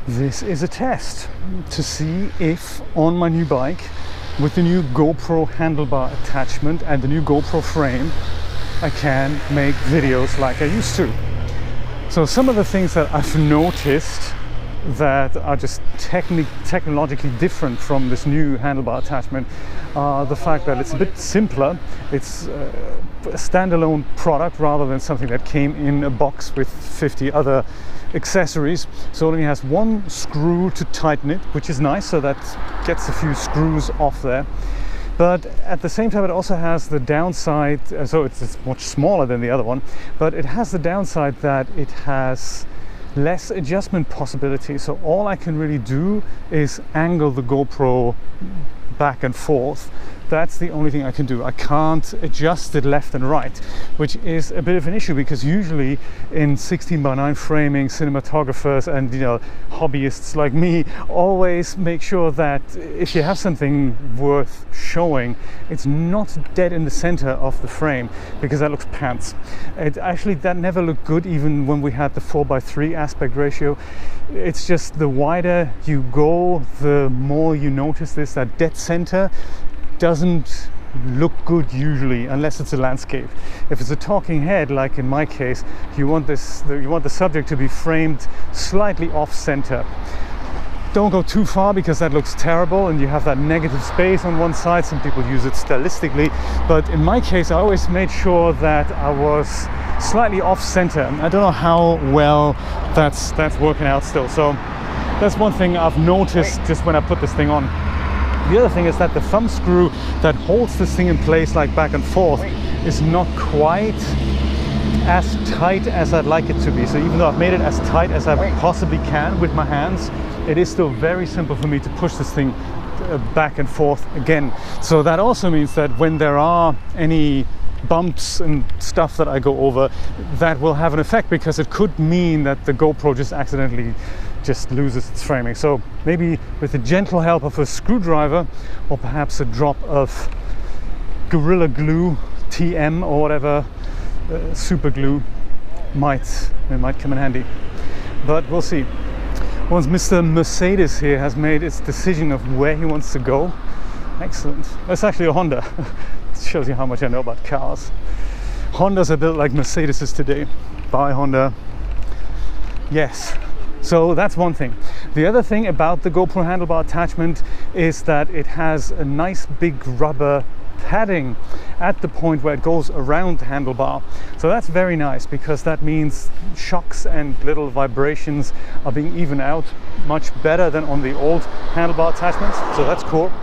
This is a test to see if on my new bike, with the new GoPro handlebar attachment and the new GoPro frame, I can make videos like I used to. So some of the things that I've noticed that are just technologically different from this new handlebar attachment are the fact that it's a bit simpler. It's a standalone product rather than something that came in a box with 50 other accessories. So it only has one screw to tighten it, which is nice, so that gets a few screws off there. But at the same time, it also has the downside, so it's much smaller than the other one, but it has the downside that it has less adjustment possibility. So all I can really do is angle the GoPro back and forth. That's the only thing I can do. I can't adjust it left and right, which is a bit of an issue because usually in 16:9 framing, cinematographers and hobbyists like me always make sure that if you have something worth showing, it's not dead in the center of the frame, because that looks pants. That never looked good even when we had the 4:3 aspect ratio. It's just the wider you go, the more you notice this, that dead center doesn't look good usually, unless it's a landscape. If it's a talking head, like in my case, you want the subject to be framed slightly off center. Don't go too far because that looks terrible and you have that negative space on one side. Some people use it stylistically, but in my case I always made sure that I was slightly off center. I don't know how well that's working out still. So that's one thing I've noticed just when I put this thing on. The other thing is that the thumb screw that holds this thing in place, like back and forth, is not quite as tight as I'd like it to be. So even though I've made it as tight as I possibly can with my hands, it is still very simple for me to push this thing back and forth again. So that also means that when there are any bumps and stuff that I go over, that will have an effect, because it could mean that the GoPro just accidentally loses its framing. So maybe with the gentle help of a screwdriver or perhaps a drop of Gorilla Glue TM or whatever, super glue, it might come in handy. But we'll see. Once Mr. Mercedes here has made its decision of where he wants to go. Excellent. That's actually a Honda. It shows you how much I know about cars. Hondas are built like Mercedeses today. Buy Honda. Yes. So that's one thing. The other thing about the GoPro handlebar attachment is that it has a nice big rubber padding at the point where it goes around the handlebar. So that's very nice, because that means shocks and little vibrations are being evened out much better than on the old handlebar attachments. So that's cool.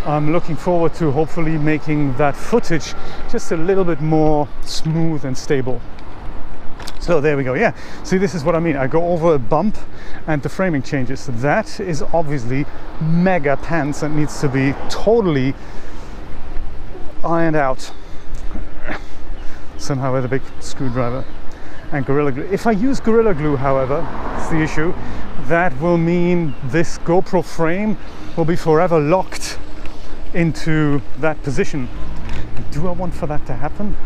I'm looking forward to hopefully making that footage just a little bit more smooth and stable. So there we go. Yeah, see, this is what I mean. I go over a bump and the framing changes. That is obviously mega pants and needs to be totally ironed out somehow with a big screwdriver and Gorilla Glue. If I use Gorilla Glue, however, it's the issue, that will mean this GoPro frame will be forever locked into that position. Do I want for that to happen?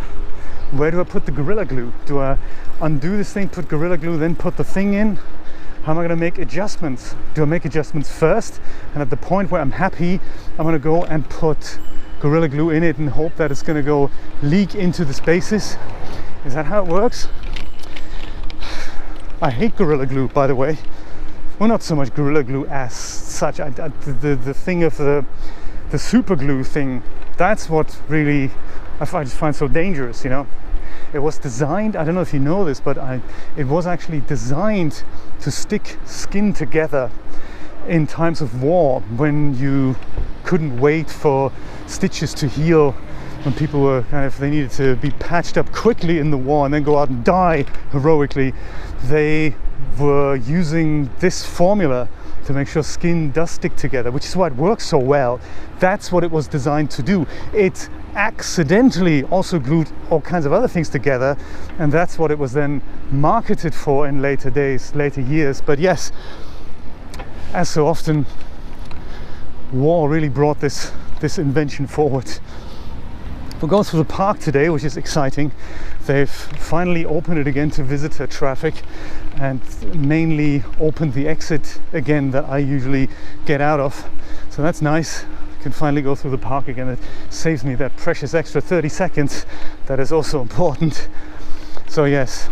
Where do I put the Gorilla Glue? Do I undo this thing, put Gorilla Glue, then put the thing in? How am I going to make adjustments? Do I make adjustments first, and at the point where I'm happy, I'm going to go and put Gorilla Glue in it and hope that it's going to go leak into the spaces? Is that how it works? I hate Gorilla Glue, by the way. Well, not so much Gorilla Glue as such. The thing of the super glue thing, that's what really I just find so dangerous, It was designed, I don't know if you know this, but it was actually designed to stick skin together in times of war, when you couldn't wait for stitches to heal, when people were they needed to be patched up quickly in the war and then go out and die heroically. They were using this formula to make sure skin does stick together, which is why it works so well. That's what it was designed to do. It accidentally also glued all kinds of other things together, and that's what it was then marketed for in later years. But yes, as so often, war really brought this invention forward. We're going through the park today, which is exciting. They've finally opened it again to visitor traffic, and mainly opened the exit again that I usually get out of. So that's nice. I can finally go through the park again. It saves me that precious extra 30 seconds. That is also important. So yes.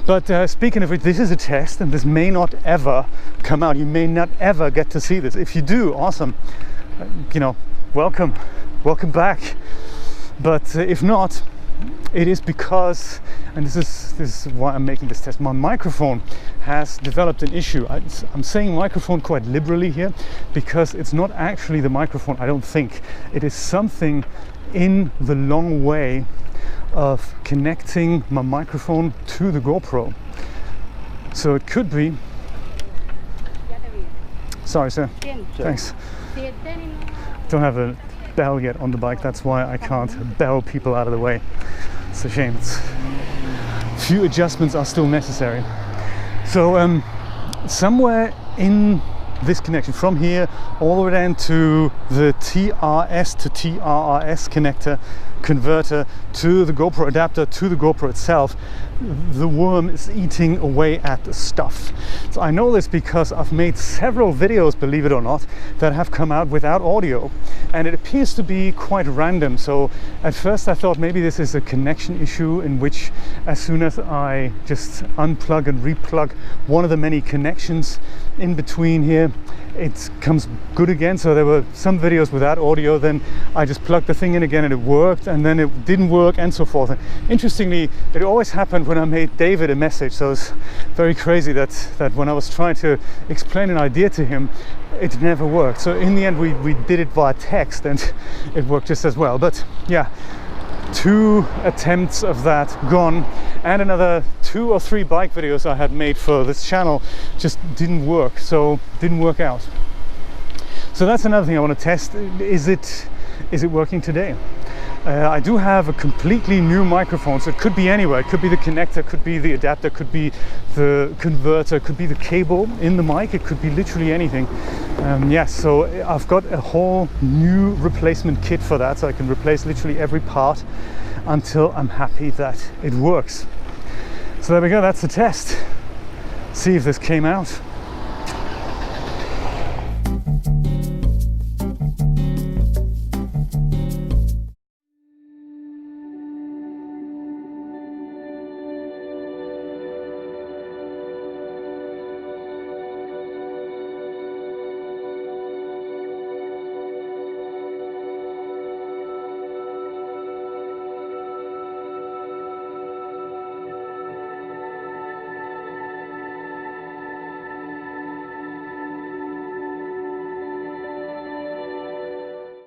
But speaking of which, this is a test, and this may not ever come out. You may not ever get to see this. If you do, awesome. You know, welcome back. But if not, it is because, and this is why I'm making this test, my microphone has developed an issue. I'm saying microphone quite liberally here, because it's not actually the microphone, I don't think. It is something in the long way of connecting my microphone to the GoPro. So it could be... Sorry, sir. Thanks. Don't have a bell yet on the bike, that's why I can't bell people out of the way. It's a shame. Few adjustments are still necessary. So somewhere in this connection, from here all the way down to the TRS to TRRS connector converter to the GoPro adapter to the GoPro itself, the worm is eating away at the stuff. So I know this because I've made several videos, believe it or not, that have come out without audio, and it appears to be quite random. So at first I thought maybe this is a connection issue, in which as soon as I just unplug and replug one of the many connections in between here, it comes good again. So there were some videos without audio, then I just plugged the thing in again and it worked, and then it didn't work, and so forth. And interestingly, it always happened when I made David a message. So it's very crazy that when I was trying to explain an idea to him, it never worked. So in the end we did it via text, and it worked just as well. But yeah, 2 attempts of that gone, and another 2 or 3 bike videos I had made for this channel just didn't work, so didn't work out. So that's another thing I want to test. Is it working today? I do have a completely new microphone, so it could be anywhere. It could be the connector, could be the adapter, could be the converter, could be the cable in the mic, it could be literally anything. Yes, so I've got a whole new replacement kit for that, so I can replace literally every part until I'm happy that it works. So there we go, that's the test. See if this came out.